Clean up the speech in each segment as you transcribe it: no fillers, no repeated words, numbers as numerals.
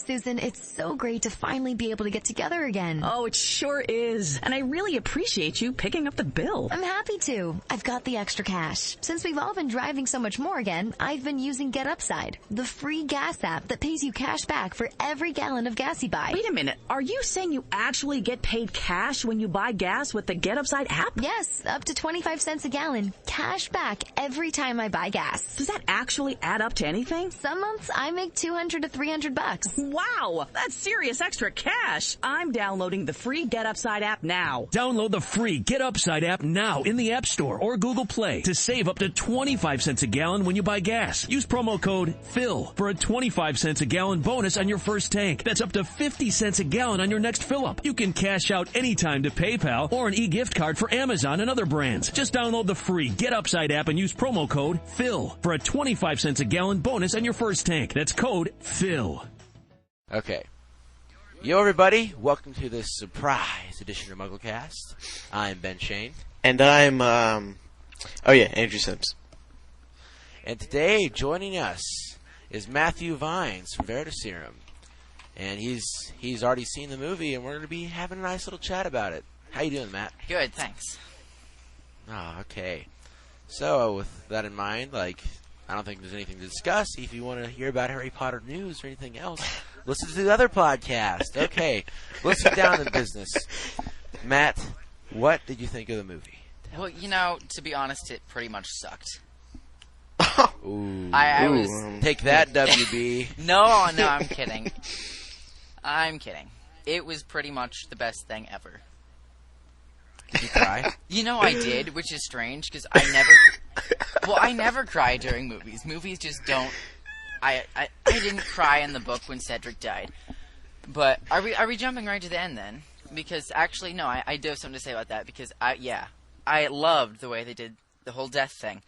Susan, it's so great to finally be able to get together again. Oh, it sure is. And I really appreciate you picking up the bill. I'm happy to. I've got the extra cash. Since we've all been driving so much more again, I've been using Get Upside, the free gas app that pays you cash back for every gallon of gas you buy. Wait a minute. Are you saying you actually get paid cash when you buy gas with the Get Upside app? Yes, up to 25 cents a gallon. Cash back every time I buy gas. Does that actually add up to anything? Some months I make $200 to $300. Wow, that's serious extra cash. I'm downloading the free Get Upside app now. Download the free Get Upside app now in the App Store or Google Play to save up to 25 cents a gallon when you buy gas. Use promo code PHIL for a 25 cents a gallon bonus on your first tank. That's up to 50 cents a gallon on your next fill-up. You can cash out anytime to PayPal or an e-gift card for Amazon and other brands. Just download the free Get Upside app and use promo code PHIL for a 25 cents a gallon bonus on your first tank. That's code PHIL. Okay. Yo, everybody. Welcome to this surprise edition of MuggleCast. I'm Ben Shane. And I'm, Andrew Sims. And today, joining us is Matthew Vines from Veritaserum. And he's already seen the movie, and we're going to be having a nice little chat about it. How you doing, Matt? Good, thanks. Oh, okay. So, with that in mind, I don't think there's anything to discuss. If you want to hear about Harry Potter news or anything else, listen to the other podcast. Okay, let's get down to business. Matt, what did you think of the movie? Well, to be honest, it pretty much sucked. Ooh. I was... Take that, WB. No, I'm kidding. I'm kidding. It was pretty much the best thing ever. Did you cry? I did, which is strange, because I never cry during movies. Movies just don't... I didn't cry in the book when Cedric died. But are we jumping right to the end, then? Because, actually, no, I do have something to say about that, because, I loved the way they did the whole death thing.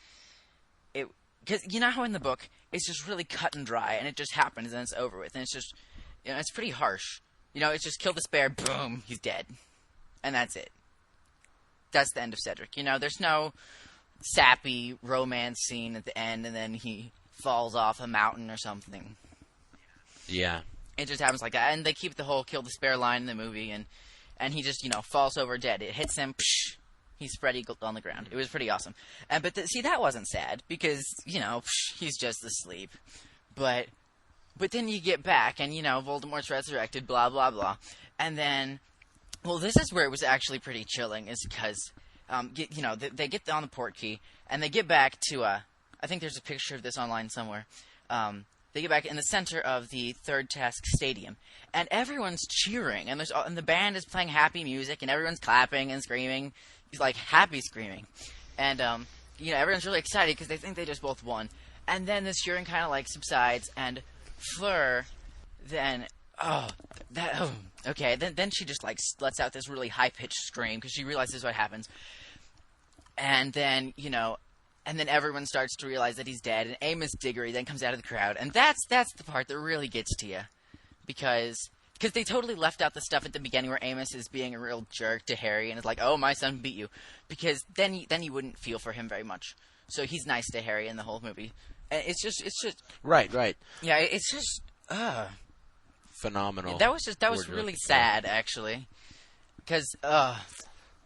Because you know how in the book, it's just really cut and dry, and it just happens, and it's over with, and it's just, it's pretty harsh. It's just kill the bear, boom, he's dead. And that's it. That's the end of Cedric. There's no sappy romance scene at the end, and then he falls off a mountain or something. Yeah. It just happens like that. And they keep the whole kill the spare line in the movie, and he just, falls over dead. It hits him, psh, he's spread eagled on the ground. It was pretty awesome. But see, that wasn't sad, because, psh, he's just asleep. But then you get back, and, Voldemort's resurrected, blah, blah, blah. And then... Well, this is where it was actually pretty chilling, is because, they get on the port key, and they get back to, I think there's a picture of this online somewhere. They get back in the center of the Third Task Stadium, and everyone's cheering, and the band is playing happy music, and everyone's clapping and screaming. He's like happy screaming. And, everyone's really excited because they think they just both won. And then this cheering kind of, subsides, and Fleur then... okay. Then she just lets out this really high pitched scream because she realizes what happens, and then and then everyone starts to realize that he's dead. And Amos Diggory then comes out of the crowd, and that's the part that really gets to you, because they totally left out the stuff at the beginning where Amos is being a real jerk to Harry and is like, "Oh, my son beat you," because then you wouldn't feel for him very much. So he's nice to Harry in the whole movie. And it's just right. Yeah, it's just phenomenal. That was really sad, actually. Because,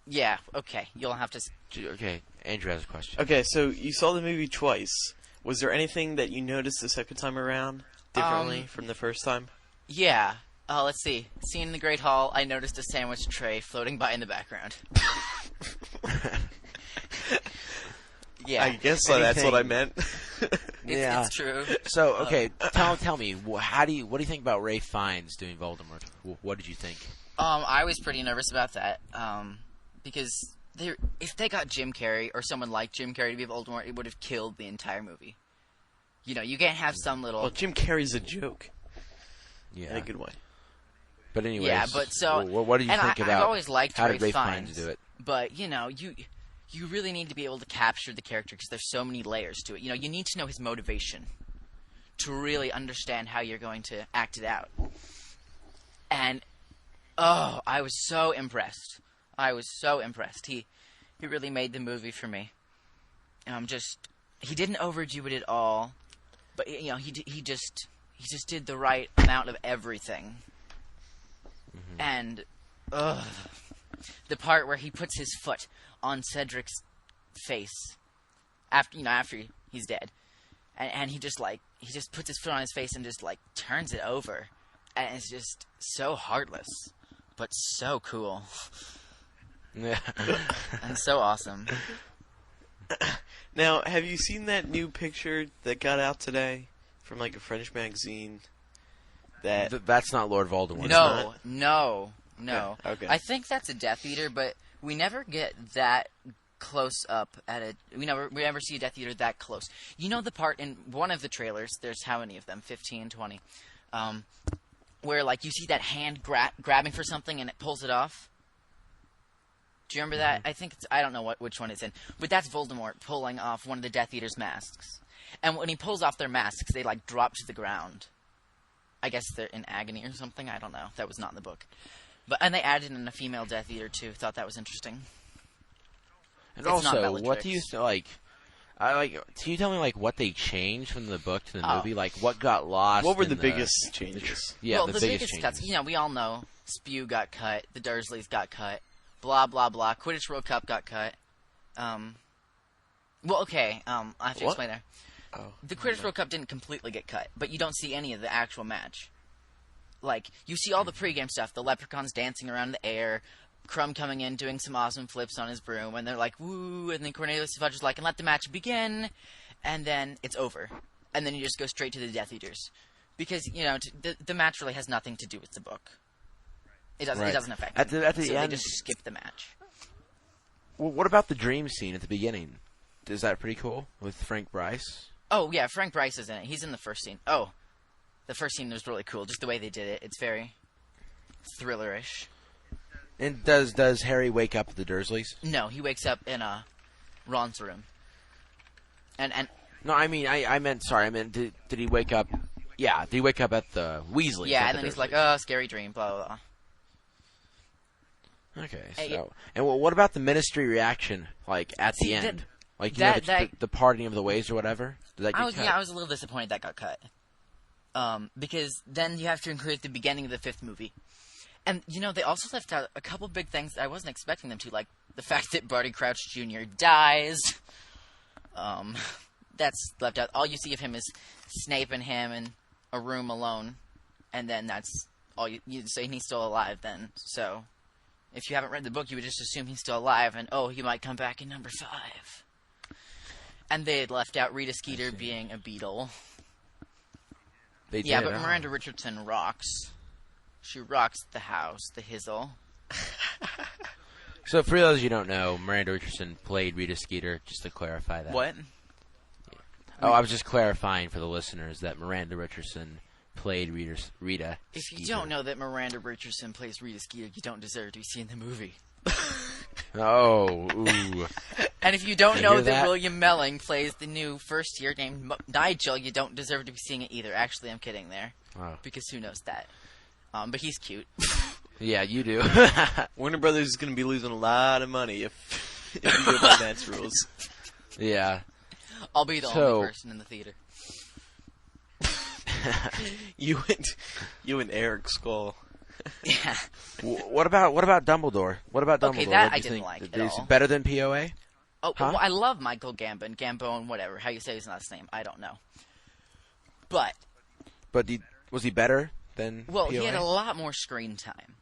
yeah, okay, you'll have to... Okay, Andrew has a question. Okay, so you saw the movie twice. Was there anything that you noticed the second time around differently from the first time? Yeah. Let's see. Scene in the Great Hall, I noticed a sandwich tray floating by in the background. Yeah. I guess that's what I meant. It's true. So, okay, tell me, what do you think about Ralph Fiennes doing Voldemort? What did you think? I was pretty nervous about that, because if they got Jim Carrey or someone like Jim Carrey to be Voldemort, it would have killed the entire movie. You can't have some little... Well, Jim Carrey's a joke. Yeah. In a good way. But anyways, yeah, but so... what do you think about... I've always liked how Ralph did Ralph Fiennes do it? But, you really need to be able to capture the character because there's so many layers to it. You need to know his motivation to really understand how you're going to act it out. And, I was so impressed. He really made the movie for me. He didn't overdo it at all, but, he he just did the right amount of everything. And the part where he puts his foot on Cedric's face after he's dead, and he just puts his foot on his face and just like turns it over, and it's just so heartless, but so cool. Yeah. And so awesome. Now, have you seen that new picture that got out today from like a French magazine? That's not Lord Voldemort. No. Yeah, okay. I think that's a Death Eater, but we never get that close up at it. We never see a Death Eater that close. You know the part in one of the trailers, there's how many of them? 15, 20. Where like you see that hand grabbing for something and it pulls it off? Do you remember that? I think I don't know which one it's in, but that's Voldemort pulling off one of the Death Eater's masks. And when he pulls off their masks, they like drop to the ground. I guess they're in agony or something. I don't know. That was not in the book. And they added in a female Death Eater too. Thought that was interesting. And also, what do you like? Can you tell me like what they changed from the book to the movie? Like what got lost? What were the biggest changes? Yeah, well, the biggest changes. cuts. We all know Spew got cut. The Dursleys got cut. Blah blah blah. Quidditch World Cup got cut. Well, okay. I have to explain there. Oh, the Quidditch World Cup didn't completely get cut, but you don't see any of the actual match. Like, you see all the pregame stuff, the leprechauns dancing around in the air, Crumb coming in doing some awesome flips on his broom, and they're like, woo, and then Cornelius Fudge is like, and let the match begin, and then it's over. And then you just go straight to the Death Eaters. Because, the match really has nothing to do with the book. It doesn't, It doesn't affect it. At the so end, they just skip the match. Well, what about the dream scene at the beginning? Is that pretty cool with Frank Bryce? Oh, yeah, Frank Bryce is in it. He's in the first scene. Oh, the first scene was really cool. Just the way they did it. It's very thriller-ish. And does Harry wake up at the Dursleys? No, he wakes up in Ron's room. And No, I meant, did he wake up... Yeah, did he wake up at the Weasleys? Yeah, and then he's like, oh, scary dream, blah, blah, blah. Okay, so... And what about the Ministry reaction, like, at the end? Like, the parting of the ways or whatever? Did that get cut? Yeah, I was a little disappointed that got cut. Because then you have to include the beginning of the fifth movie. And, they also left out a couple big things that I wasn't expecting them to, like the fact that Barty Crouch Jr. dies. That's left out. All you see of him is Snape and him in a room alone. And then that's all you'd say he's still alive then. So, if you haven't read the book, you would just assume he's still alive and, he might come back in number 5. And they had left out Rita Skeeter being a beetle. But Miranda Richardson rocks. She rocks the house, the hizzle. So for those you don't know, Miranda Richardson played Rita Skeeter, just to clarify that. What? Yeah. Oh, I was just clarifying for the listeners that Miranda Richardson played Rita Skeeter. If you don't know that Miranda Richardson plays Rita Skeeter, you don't deserve to be seeing the movie. Oh, ooh. And if you don't know that William Melling plays the new first year named Nigel, you don't deserve to be seeing it either. Actually, I'm kidding there. Oh. Because who knows that? But he's cute. Yeah, you do. Warner Brothers is going to be losing a lot of money if you go by Matt's rules. Yeah. I'll be the only person in the theater. You and Eric Skull. Yeah. What about Dumbledore? What about Dumbledore? Okay, that I didn't like at all. Is it better than POA? Oh, well, I love Michael Gambon, whatever. How you say his last name, I don't know. But was he better than Well, POA? he had a lot more screen time.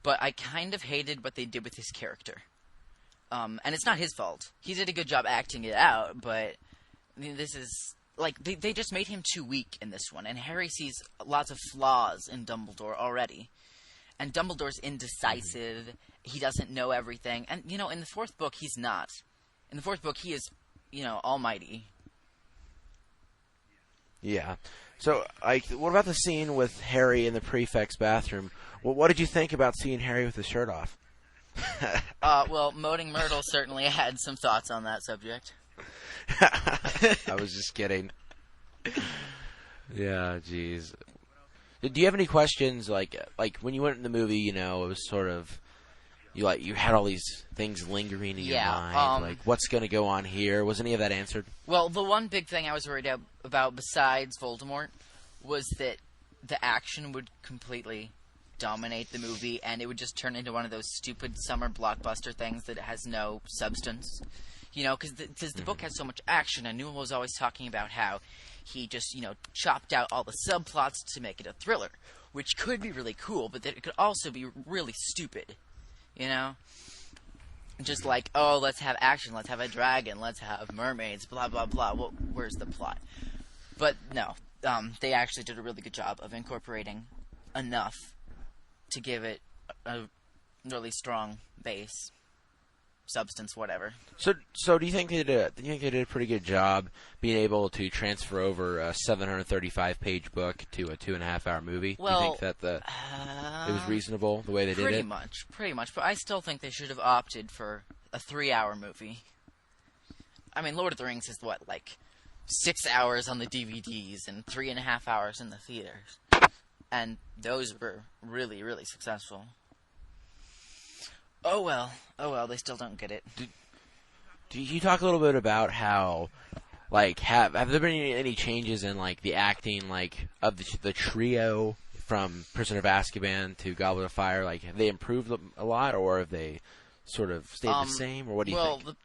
But I kind of hated what they did with his character. And it's not his fault. He did a good job acting it out, but this is... Like, they just made him too weak in this one. And Harry sees lots of flaws in Dumbledore already. And Dumbledore's indecisive. Mm-hmm. He doesn't know everything. And, in the fourth book, he's not. In the fourth book, he is, almighty. Yeah. So, what about the scene with Harry in the prefect's bathroom? Well, what did you think about seeing Harry with his shirt off? Well, Moaning Myrtle certainly had some thoughts on that subject. I was just kidding. Yeah, jeez. Do you have any questions, like when you went in the movie, it was sort of, you had all these things lingering in your mind, like what's going to go on here? Was any of that answered? Well, the one big thing I was worried about besides Voldemort was that the action would completely dominate the movie, and it would just turn into one of those stupid summer blockbuster things that has no substance. You know, because the book has so much action, and Newell was always talking about how he just, chopped out all the subplots to make it a thriller, which could be really cool, but that it could also be really stupid, Just like, oh, let's have action, let's have a dragon, let's have mermaids, blah, blah, blah. Well, where's the plot? But no, they actually did a really good job of incorporating enough to give it a really strong base, substance, whatever. So do you think they did? Do you think they did a pretty good job being able to transfer over a 735-page book to a 2.5-hour movie? Well, do you think that it was reasonable the way they did it? Pretty much. But I still think they should have opted for a 3-hour movie. I mean, Lord of the Rings is 6 hours on the DVDs and 3.5 hours in the theaters. And those were really, really successful. Oh well, they still don't get it. Do you talk a little bit about how, have there been any changes in, the acting, of the trio from Prisoner of Azkaban to Goblet of Fire? Have they improved a lot, or have they sort of stayed the same, or what do you think?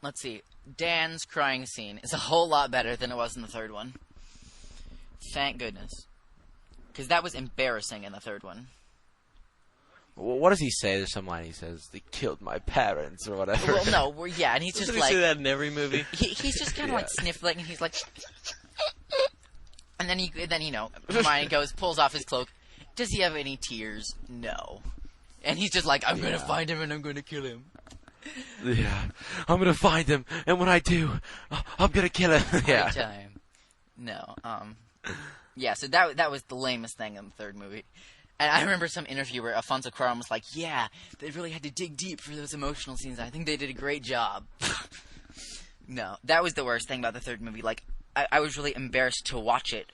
Let's see. Dan's crying scene is a whole lot better than it was in the third one. Thank goodness. Because that was embarrassing in the third one. Well, what does he say? There's some line he says, "They killed my parents," or whatever. Well, no, and he's just Doesn't he say that in every movie? He's just kind of sniffling, and he's like, and then Hermione pulls off his cloak. Does he have any tears? No. And he's just like, I'm gonna find him and I'm gonna kill him. Yeah, I'm gonna find him, and when I do, I'm gonna kill him. Yeah. Time. No. Yeah. So that was the lamest thing in the third movie. And I remember some interview where Alfonso Cuarón was like, yeah, they really had to dig deep for those emotional scenes. I think they did a great job. No, that was the worst thing about the third movie. I was really embarrassed to watch it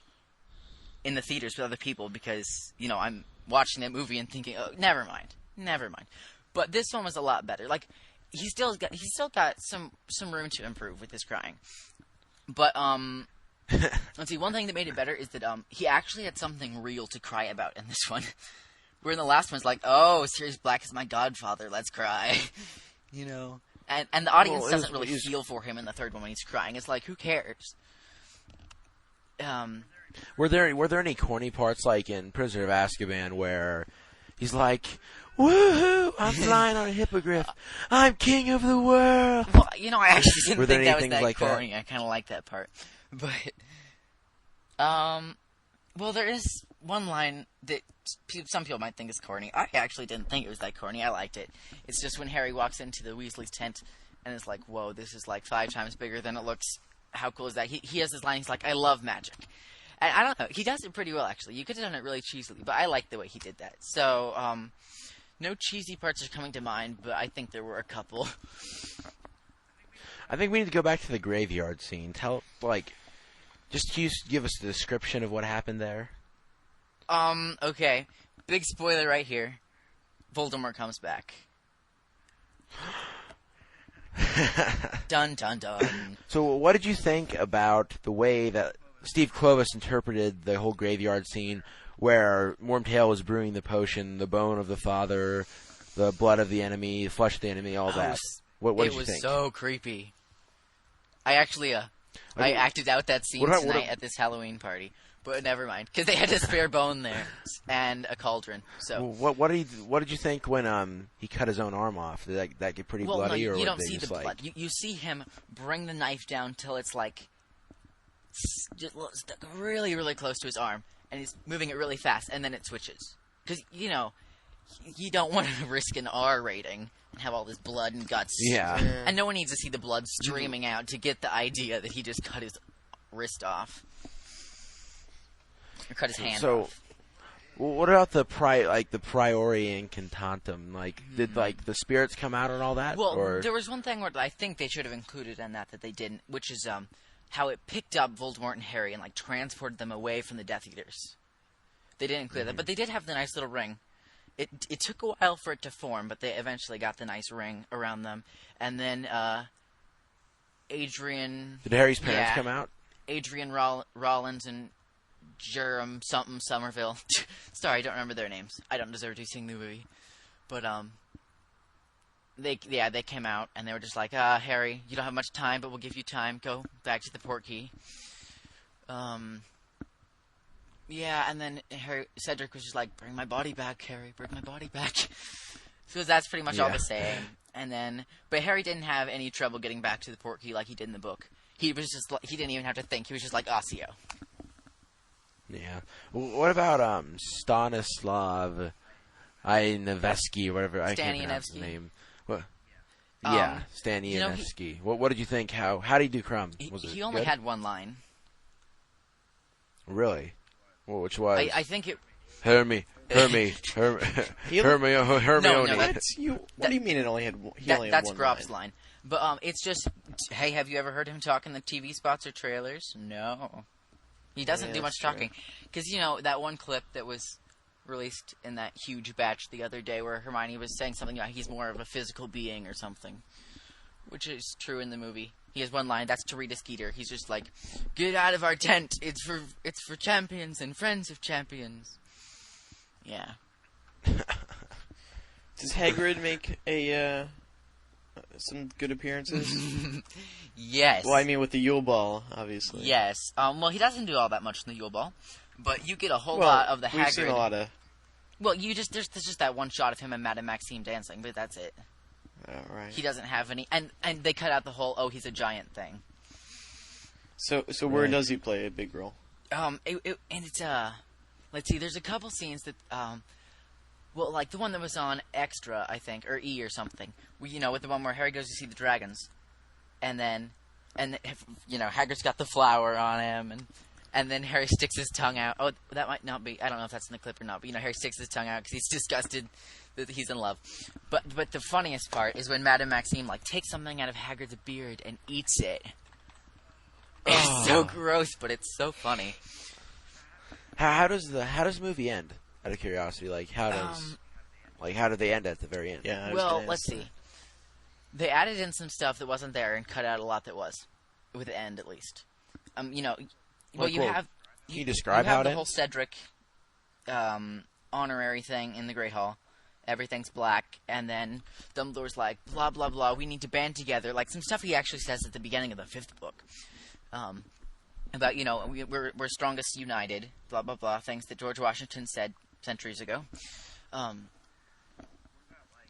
in the theaters with other people because, I'm watching that movie and thinking, oh, never mind. But this one was a lot better. He's still got some room to improve with his crying. But, let's see, one thing that made it better is that he actually had something real to cry about in this one. Where in the last one it's like, oh, Sirius Black is my godfather, let's cry. And the audience doesn't really feel for him in the third one when he's crying. It's like, who cares? Were there any corny parts in Prisoner of Azkaban where he's like, woohoo, I'm flying on a hippogriff, I'm king of the world? Well, I actually didn't think that was that corny. That? I kind of like that part. But, well, there is one line that some people might think is corny. I actually didn't think it was that corny. I liked it. It's just when Harry walks into the Weasley's tent, and it's like, whoa, this is 5 times bigger than it looks. How cool is that? He has this line, he's like, I love magic. And I don't know, he does it pretty well, actually. You could have done it really cheesily, but I like the way he did that. So, no cheesy parts are coming to mind, but I think there were a couple. I think we need to go back to the graveyard scene. Just give us the description of what happened there. Okay. Big spoiler right here. Voldemort comes back. Dun, dun, dun. So what did you think about the way that Steve Kloves interpreted the whole graveyard scene where Wormtail was brewing the potion, the bone of the father, the blood of the enemy, the flesh of the enemy, all that? What did you think? It was so creepy. I actually, I acted out that scene tonight at this Halloween party. But never mind, because they had a spare bone there and a cauldron. So what did you think when he cut his own arm off? Did that get pretty bloody? No, or you don't see the blood. You see him bring the knife down till it's just stuck really, really close to his arm, and he's moving it really fast, and then it switches. Because you don't want to risk an R rating and have all this blood and guts. Yeah. And no one needs to see the blood streaming out to get the idea that he just cut his wrist off. Or cut his hand off. What about the priori incantatem? Did the spirits come out and all that? Well, there was one thing where I think they should have included in that they didn't, which is how it picked up Voldemort and Harry and transported them away from the Death Eaters. They didn't include that, but they did have the nice little ring. It took a while for it to form, but they eventually got the nice ring around them. And then Adrian... Did Harry's parents come out? Adrian Rollins and Jerem something Somerville. Sorry, I don't remember their names. I don't deserve to be seeing the movie. But, they came out, and they were just like, Harry, you don't have much time, but we'll give you time. Go back to the Portkey. Yeah, and then Cedric was just like, bring my body back, Harry, bring my body back. So that's pretty much all the same. And then, but Harry didn't have any trouble getting back to the Portkey like he did in the book. He was just, he didn't even have to think. He was just like, Osseo. Yeah. What about Stanislav Ianevsky, whatever, I can't pronounce his name. What? Yeah, Stanievsky. What did you think? How did he do Crumb? He only had one line. Really? Well, which was? I think it... Hermione. No, What do you mean it only had? That's Grop's line. But it's just, hey, have you ever heard him talk in the TV spots or trailers? No, he doesn't do much talking. Because that one clip that was released in that huge batch the other day, where Hermione was saying something about he's more of a physical being or something, which is true in the movie. He has one line. That's to Rita Skeeter. He's just like, "Get out of our tent. It's for champions and friends of champions." Yeah. Does Hagrid make some good appearances? Yes. Well, I mean, with the Yule Ball, obviously. Yes. Well, he doesn't do all that much in the Yule Ball, but you get a whole lot of the Hagrid. We've seen a lot of. Well, there's just that one shot of him and Madame Maxime dancing, but that's it. Oh, right. He doesn't have any, and they cut out the whole he's a giant thing. So where does he play a big role? Let's see. There's a couple scenes that, like the one that was on Extra, I think, or E or something. With the one where Harry goes to see the dragons, and Hagrid's got the flower on him, and then Harry sticks his tongue out. Oh, that might not be. I don't know if that's in the clip or not. But Harry sticks his tongue out because he's disgusted that he's in love. But the funniest part is when Madame Maxime takes something out of Hagrid's beard and eats it. It's so gross, but it's so funny. How does the movie end? Out of curiosity, how did they end at the very end? Yeah. Well, let's see. They added in some stuff that wasn't there and cut out a lot that was, with the end at least. Can you describe how it the ends? whole Cedric honorary thing in the Great Hall. Everything's black, and then Dumbledore's like, blah, blah, blah, we need to band together. Some stuff he actually says at the beginning of the 5th book. About, we're strongest united, blah, blah, blah, things that George Washington said centuries ago.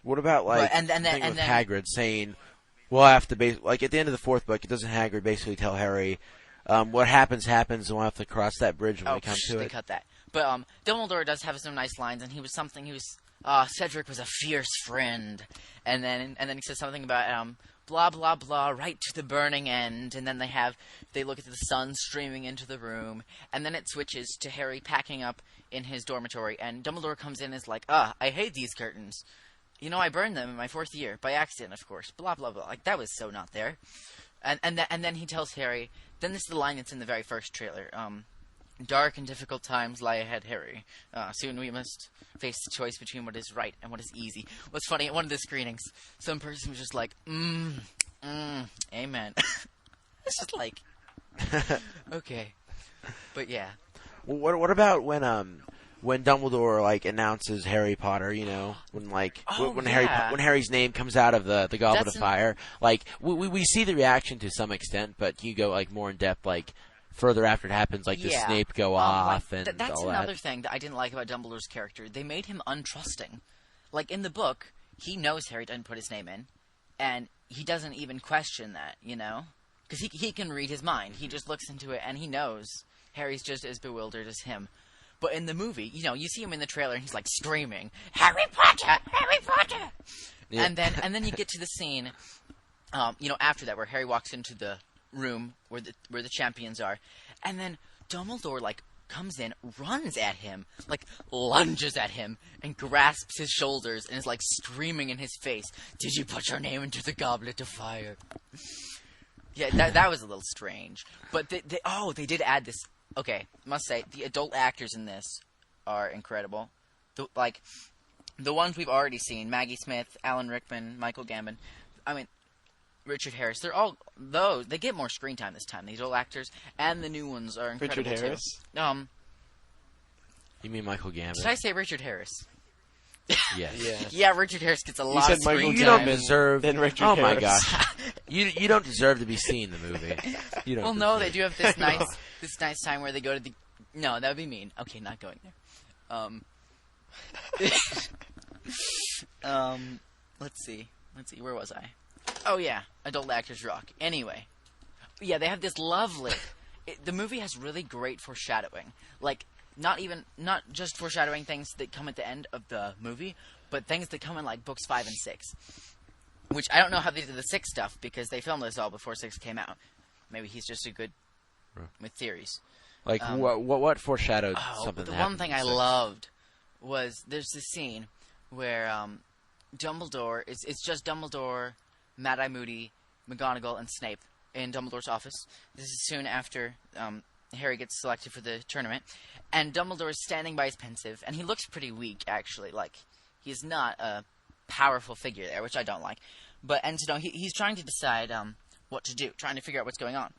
What about, and then Hagrid saying, we'll have to, at the end of the 4th book, doesn't Hagrid basically tell Harry, what happens, and we'll have to cross that bridge when we come to it? They cut that. But Dumbledore does have some nice lines, and Cedric was a fierce friend. And then he says something about, blah, blah, blah, right to the burning end. And then they look at the sun streaming into the room. And then it switches to Harry packing up in his dormitory. And Dumbledore comes in and is like, I hate these curtains. I burned them in my 4th year. By accident, of course. Blah, blah, blah. That was so not there. And then he tells Harry, then this is the line that's in the very first trailer. Dark and difficult times lie ahead, Harry. Soon we must face the choice between what is right and what is easy. What's funny, at one of the screenings, some person was just like, amen. It's just like, okay. But yeah. Well, what about when Dumbledore announces Harry Potter? When Harry's name comes out of the Goblet of Fire. We see the reaction to some extent, but you go more in depth further after it happens, does Snape go off and that's all that? Another thing that I didn't like about Dumbledore's character. They made him untrusting. In the book, he knows Harry didn't put his name in, and he doesn't even question that, because he can read his mind. He just looks into it, and he knows Harry's just as bewildered as him. But in the movie, you see him in the trailer, and he's screaming, "Harry Potter! Harry Potter!" Yeah. And then you get to the scene, after that, where Harry walks into the room where the champions are, and then Dumbledore comes in, runs at him, lunges at him, and grasps his shoulders and is screaming in his face, "Did you put your name into the Goblet of Fire?" Yeah, that was a little strange, but they did add this. Okay, must say the adult actors in this are incredible. The ones we've already seen: Maggie Smith, Alan Rickman, Michael Gambon. Richard Harris. They're all they get more screen time this time. These old actors and the new ones are incredible Richard Harris. too. You mean Michael Gambon? Did I say Richard Harris? Yes. Yeah, Richard Harris gets a lot said of Michael screen You time. don't deserve. Then Richard oh Harris. my gosh. You don't deserve to be seen in the movie. You don't Well, no, they deserve- do have this nice time where they go to the. No, that would be mean. Okay, not going there. Let's see. Where was I? Oh yeah, Adult Actors Rock. Anyway, yeah, they have this lovely. The movie has really great foreshadowing. Like, not just foreshadowing things that come at the end of the movie, but things that come in like books 5 and 6. Which I don't know how they did the 6 stuff because they filmed this all before 6 came out. Maybe he's just good with theories. Like what foreshadowed something? But the that one thing I happened in 6? loved was there's this scene where Dumbledore it's just Dumbledore, Mad-Eye Moody, McGonagall, and Snape in Dumbledore's office. This is soon after Harry gets selected for the tournament, and Dumbledore is standing by his pensive, and he looks pretty weak actually. Like he's not a powerful figure there, which I don't like. But he's trying to decide what to do, trying to figure out what's going on.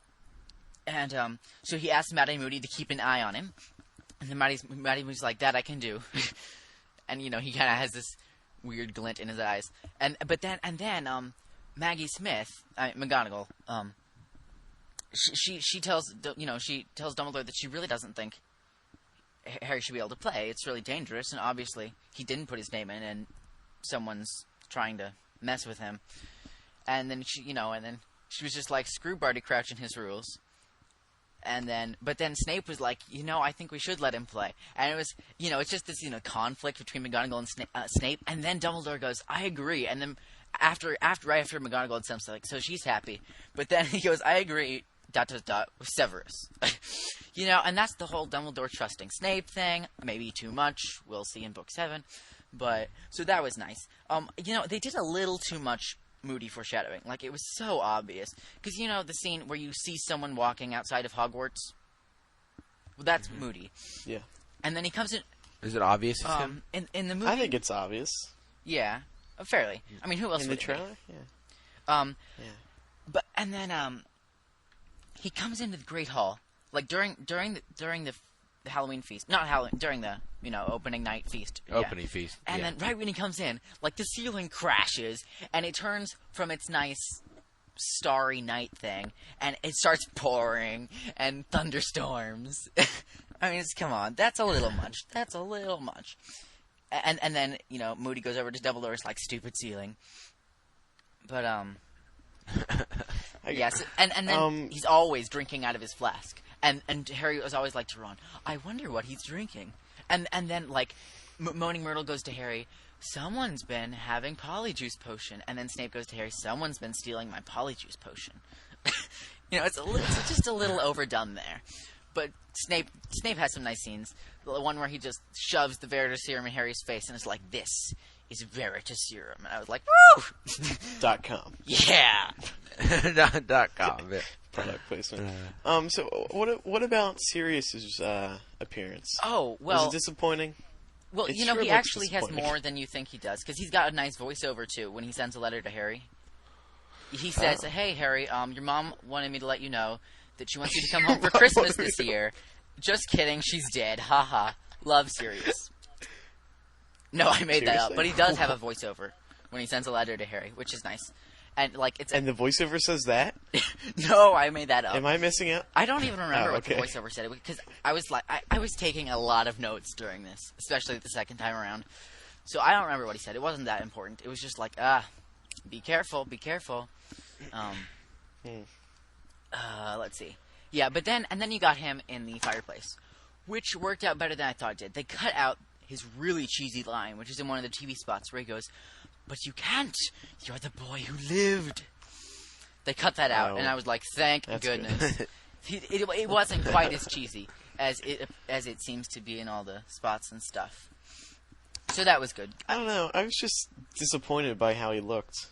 And so he asks Mad-Eye Moody to keep an eye on him. And then Mad-Eye Moody's like, that I can do. And, he kind of has this weird glint in his eyes. But then Maggie Smith, McGonagall, she tells Dumbledore that she really doesn't think Harry should be able to play. It's really dangerous, and obviously he didn't put his name in, and someone's trying to mess with him. And then she was just like, screw Barty Crouch and his rules. But then Snape was like, I think we should let him play. And it was, it's just this, conflict between McGonagall and Snape. And then Dumbledore goes, I agree. And then right after McGonagall had something like, so she's happy. But then he goes, I agree, ... with Severus. And that's the whole Dumbledore trusting Snape thing. Maybe too much. We'll see in book 7. But, so that was nice. They did a little too much Moody foreshadowing. Like, it was so obvious. Because, the scene where you see someone walking outside of Hogwarts? Well, that's Moody. Yeah. And then he comes in... Is it obvious it's him? In the movie... I think it's obvious. Yeah. Fairly. I mean, who else in would the it be? trailer? Yeah. But, and then, he comes into the Great Hall, like, during the Halloween feast. Not Halloween, during the, opening night feast. Opening feast. And then right when he comes in, like, the ceiling crashes, and it turns from its nice starry night thing, and it starts pouring, and thunderstorms. I mean, come on, that's a little much. That's a little much. And then, Moody goes over to Dumbledore's, like, stupid ceiling. But, yes, and then he's always drinking out of his flask. And Harry was always like to Ron, I wonder what he's drinking. And then, like, Moaning Myrtle goes to Harry, someone's been having Polyjuice Potion. And then Snape goes to Harry, someone's been stealing my Polyjuice Potion. It's just a little overdone there. But Snape has some nice scenes. The one where he just shoves the Veritas Serum in Harry's face and is like, this is Veritas Serum. And I was like, woo! .com. Yeah! .com. Product placement. So what about Sirius's appearance? Oh, well... Was it disappointing? Well, It he sure looks actually has disappointing. more than you think he does, because he's got a nice voiceover, too, when he sends a letter to Harry. He says, hey, Harry, your mom wanted me to let you know that she wants you to come home for Christmas this year. Just kidding, she's dead. Haha. Love, Sirius. No, I made that up, Seriously? but he does have a voiceover when he sends a letter to Harry, which is nice. And, like, it's... And the voiceover says that? No, I made that up. Am I missing out? I don't even remember what the okay. voiceover said, because I was like, I was taking a lot of notes during this, especially the second time around. So I don't remember what he said. It wasn't that important. It was just like, be careful, be careful. Let's see. Yeah, but then you got him in the fireplace, which worked out better than I thought it did. They cut out his really cheesy line, which is in one of the TV spots where he goes, but you can't. You're the boy who lived. They cut that out, Oh. and I was like, thank That's goodness. It wasn't quite as cheesy as it seems to be in all the spots and stuff. So that was good. I don't know. I was just disappointed by how he looked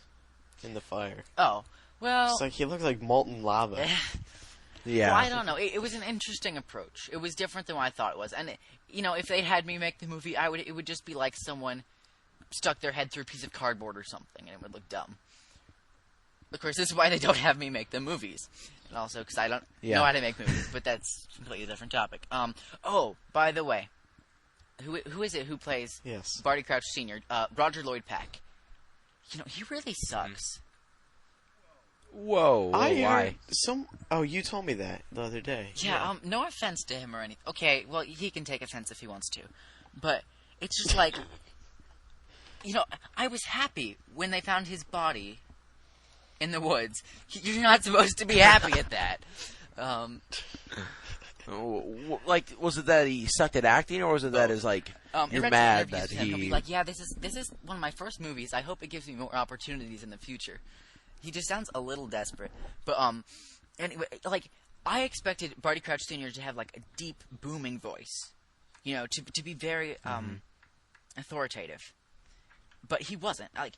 in the fire. Oh, well... It's like he looked like molten lava. Yeah. Well, I don't know. It was an interesting approach. It was different than what I thought it was. And, if they had me make the movie, it would just be like someone stuck their head through a piece of cardboard or something, and it would look dumb. Of course, this is why they don't have me make the movies. And also, because I don't know how to make movies, but that's a completely different topic. Oh, by the way, who is it who plays Yes. Barty Crouch Sr.? Roger Lloyd Pack. You know, he really sucks. Whoa, I why? heard some. Oh, you told me that the other day. Yeah, no offense to him or anything. Okay, well, he can take offense if he wants to. But it's just like, you know, I was happy when they found his body in the woods. You're not supposed to be happy at that. Like, was it that he sucked at acting, or was it that you're mad that he'll be like, yeah, this is one of my first movies. I hope it gives me more opportunities in the future. He just sounds a little desperate. But anyway, like, I expected Barty Crouch Sr. to have like a deep, booming voice, you know, to be very authoritative. But he wasn't. Like,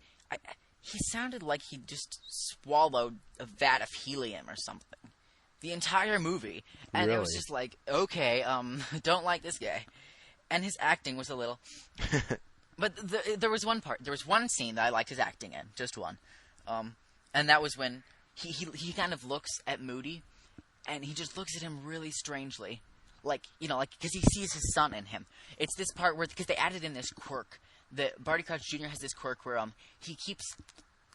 he sounded like he just swallowed a vat of helium or something. The entire movie. And It was just like, okay, don't like this guy. And his acting was a little... But there was one part, there was one scene that I liked his acting in, just one. And that was when he kind of looks at Moody, and he just looks at him really strangely. Like, you know, like, because he sees his son in him. It's this part where, because they added in this quirk, that Barty Crouch Jr. has this quirk where he keeps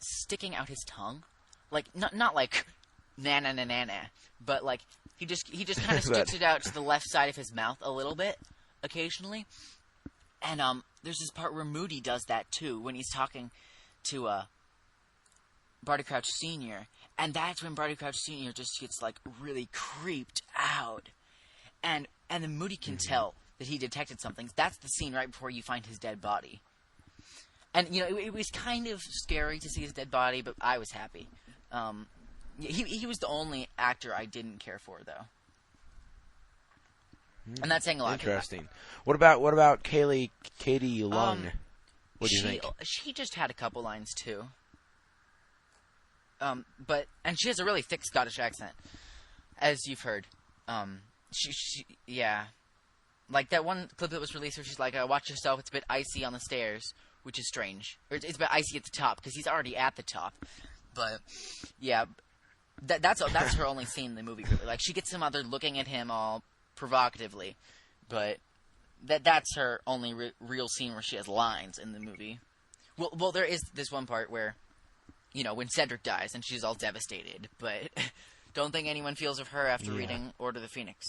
sticking out his tongue. Like, not like... na-na-na-na-na. But, like, he just kind of sticks it out to the left side of his mouth a little bit, occasionally. And, there's this part where Moody does that, too, when he's talking to, Barty Crouch Sr. And that's when Barty Crouch Sr. just gets, like, really creeped out. And then Moody can tell that he detected something. That's the scene right before you find his dead body. And, you know, it was kind of scary to see his dead body, but I was happy. He was the only actor I didn't care for, though. And that's saying a lot. Interesting. What about Katie Lung? What do you think? She just had a couple lines too. And she has a really thick Scottish accent, as you've heard. Yeah, like that one clip that was released where she's like, "Watch yourself, it's a bit icy on the stairs," which is strange. Or it's a bit icy at the top because he's already at the top. But yeah. That's her only scene in the movie, really. Like, she gets some other looking at him all provocatively, but that's her only real scene where she has lines in the movie. Well, there is this one part where, you know, when Cedric dies and she's all devastated, but don't think anyone feels of her after reading Order of the Phoenix.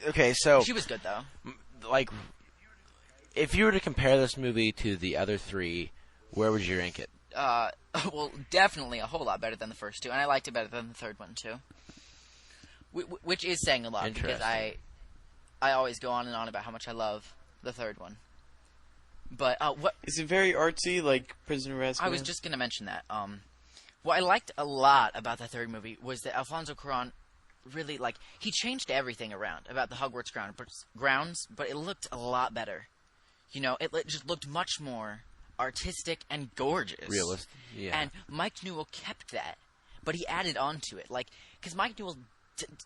Okay, so... She was good, though. Like, if you were to compare this movie to the other three... Where would you rank it? Well, definitely a whole lot better than the first two, and I liked it better than the third one, too. Which is saying a lot, because I always go on and on about how much I love the third one. But, what... Is it very artsy, like Prisoner of Azkaban? I was just going to mention that. What I liked a lot about the third movie was that Alfonso Cuarón really, like, he changed everything around about the Hogwarts grounds, but it looked a lot better. You know, it just looked much more... artistic and gorgeous. Realistic, yeah. And Mike Newell kept that, but he added on to it. Like, because Mike Newell,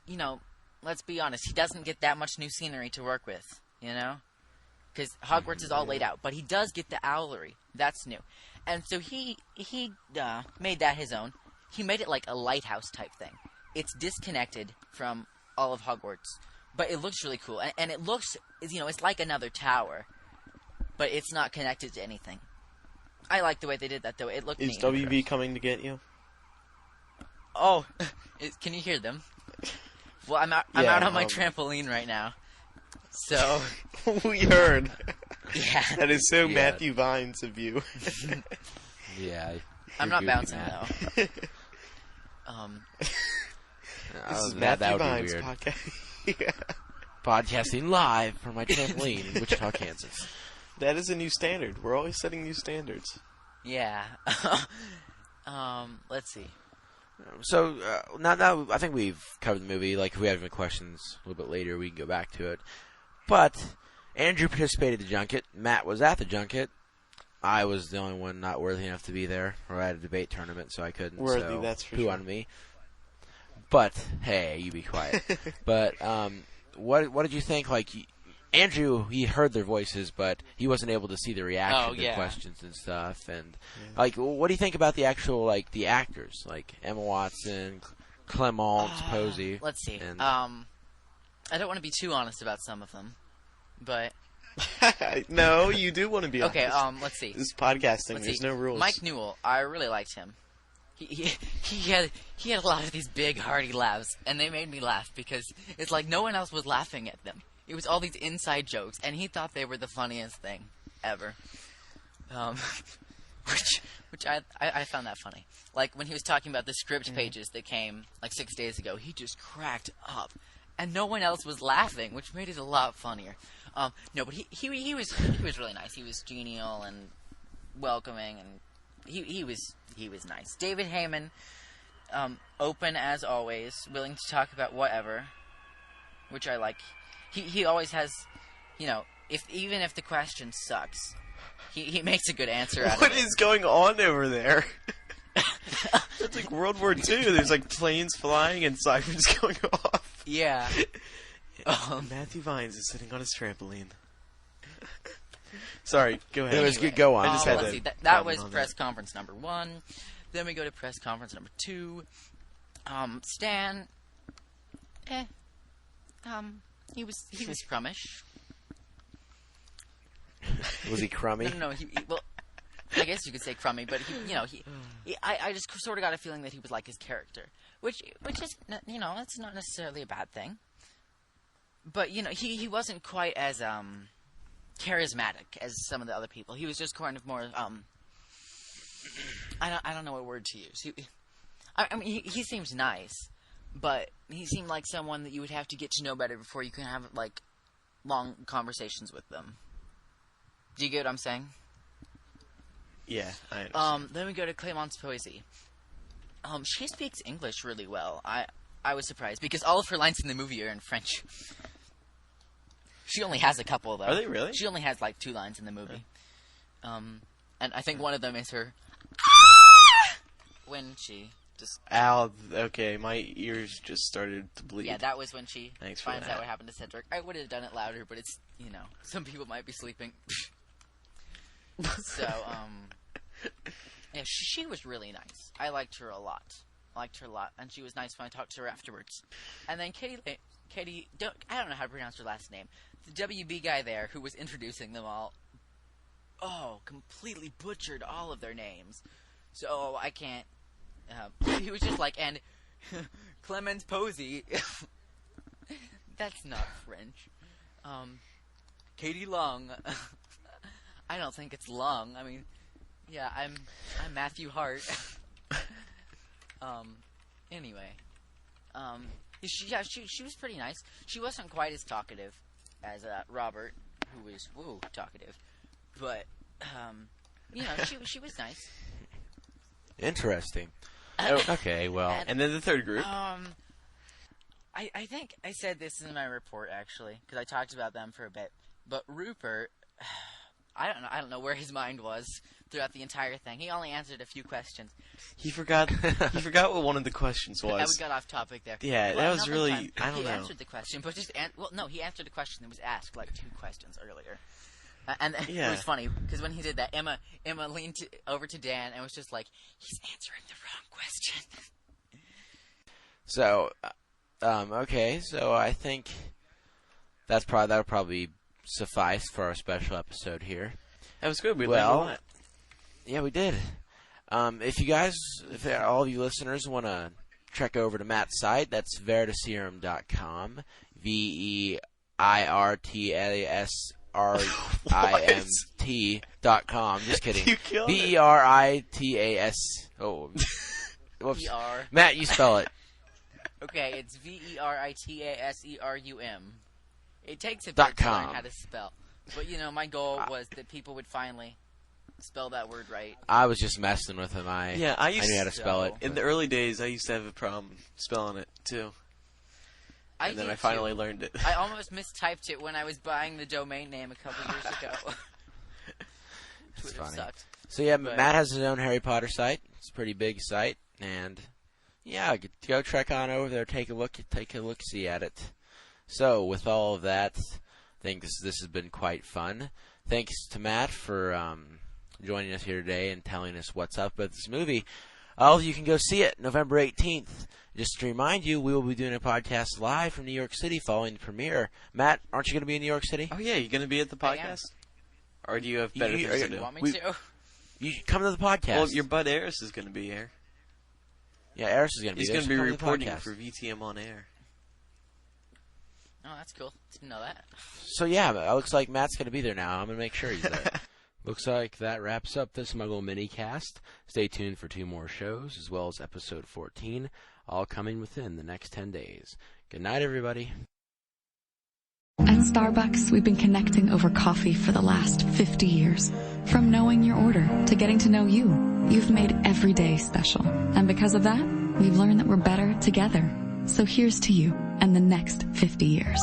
you know, let's be honest, he doesn't get that much new scenery to work with, you know? Because Hogwarts is all laid out, but he does get the owlery. That's new. And so he made that his own. He made it like a lighthouse type thing. It's disconnected from all of Hogwarts, but it looks really cool. And it looks, you know, it's like another tower, but it's not connected to anything. I like the way they did that, though. It looked neat. Is WB coming to get you? Oh, can you hear them? Well, I'm out on my trampoline right now. So... We heard. Yeah. That is so Matthew Vines of you. Yeah. I'm not bouncing, though. This is Matthew Vines podcast. Yeah. Podcasting live from my trampoline in Wichita, Kansas. That is a new standard. We're always setting new standards. Yeah. Let's see. So, now I think we've covered the movie. Like, if we have any questions a little bit later, we can go back to it. But, Andrew participated in the junket. Matt was at the junket. I was the only one not worthy enough to be there. Or I had a debate tournament, so I couldn't. Worthy, that's for sure. Who on me? But, hey, you be quiet. But, what did you think? Like, Andrew, he heard their voices, but he wasn't able to see the reaction to questions and stuff. And like, what do you think about the actual, like, the actors, like Emma Watson, Clemence, Posey? Let's see. And I don't want to be too honest about some of them, but No, you do want to be okay. honest. Let's see. This is podcasting. Let's There's see. no rules. Mike Newell, I really liked him. He had a lot of these big hearty laughs, and they made me laugh because it's like no one else was laughing at them. It was all these inside jokes, and he thought they were the funniest thing ever. Which I found that funny. Like when he was talking about the script pages that came like 6 days ago, he just cracked up, and no one else was laughing, which made it a lot funnier. No, but he was really nice. He was genial and welcoming, and he was nice. David Heyman, open as always, willing to talk about whatever, which I like. He always has, even if the question sucks, he makes a good answer out of it. What is going on over there? It's like World War II. There's like planes flying and sirens going off. Yeah. Matthew Vines is sitting on his trampoline. Sorry, go ahead. It was good. Go on. I just had let's to see. That comment was on press conference number 1. Then we go to press conference number 2. Stan. He was crummish. Was he crummy? No. Well, I guess you could say crummy, but I just sort of got a feeling that he was like his character, which is, that's not necessarily a bad thing. But he wasn't quite as charismatic as some of the other people. He was just kind of more I don't know what word to use. I mean, he seems nice, but he seemed like someone that you would have to get to know better before you can have like long conversations with them. Do you get what I'm saying? Yeah, I understand. Then we go to Clémence Poésy. She speaks English really well. I was surprised because all of her lines in the movie are in French. She only has a couple, though. Are they really? She only has like 2 lines in the movie. And I think one of them is her when she just... Ow, okay, my ears just started to bleed. Yeah, that was when she Thanks for finds that. out what happened to Cedric. I would have done it louder, but it's, some people might be sleeping. So, yeah, she was really nice. I liked her a lot. And she was nice when I talked to her afterwards. And then Katie, I don't know how to pronounce her last name. The WB guy there who was introducing them all, completely butchered all of their names. So I can't, he was just like, and Clémence Poésy, that's not French. Katie Long, I don't think it's Long. I mean, yeah, I'm Matthew Hart. Anyway, she was pretty nice. She wasn't quite as talkative as Robert, who was talkative, but she was nice. Interesting. Okay, well, And then the third group. I think I said this in my report actually because I talked about them for a bit, but Rupert. I don't know where his mind was throughout the entire thing. He only answered a few questions. He forgot what one of the questions was. Yeah, we got off topic there. Yeah, that was really... I don't he know. answered the question, but he answered the question that was asked like 2 questions earlier. And Yeah. It was funny, because when he did that, Emma leaned over to Dan and was just like, he's answering the wrong question. so, okay, so I think that'll probably suffice for our special episode here. That was good. We learned a lot. Yeah, we did. If all of you listeners want to check over to Matt's site, that's veritaserum.com. VERITASRIMT.com. Just kidding. You killed it. VERITAS. Oh, whoops. E-R. Matt, you spell it. Okay, it's VERITASERUM. It takes a bit to learn how to spell. But, my goal was that people would finally spell that word right. I was just messing with him. I knew how to spell it. In the early days, I used to have a problem spelling it, too. And then I finally learned it. I almost mistyped it when I was buying the domain name a couple years ago. It's Twitter funny. sucked. So, yeah, But- Matt has his own Harry Potter site. It's a pretty big site. And, yeah, go check on over there. Take a look-see at it. So, with all of that, I think this has been quite fun. Thanks to Matt for joining us here today and telling us what's up with this movie. Oh, you can go see it November 18th. Just to remind you, we will be doing a podcast live from New York City following the premiere. Matt, aren't you going to be in New York City? Oh, yeah, you going to be at the podcast? Or do you have better things to do? You want me to? You come to the podcast. Well, your bud Eris is going to be here. Yeah, Eris is going to be there. He's going to be reporting for VTM on air. Oh, that's cool. Didn't know that. So, yeah, it looks like Matt's going to be there now. I'm going to make sure he's there. Looks like that wraps up this MuggleMiniCast. Stay tuned for 2 more shows, as well as episode 14, all coming within the next 10 days. Good night, everybody. At Starbucks, we've been connecting over coffee for the last 50 years. From knowing your order to getting to know you, you've made every day special. And because of that, we've learned that we're better together. So here's to you and the next 50 years.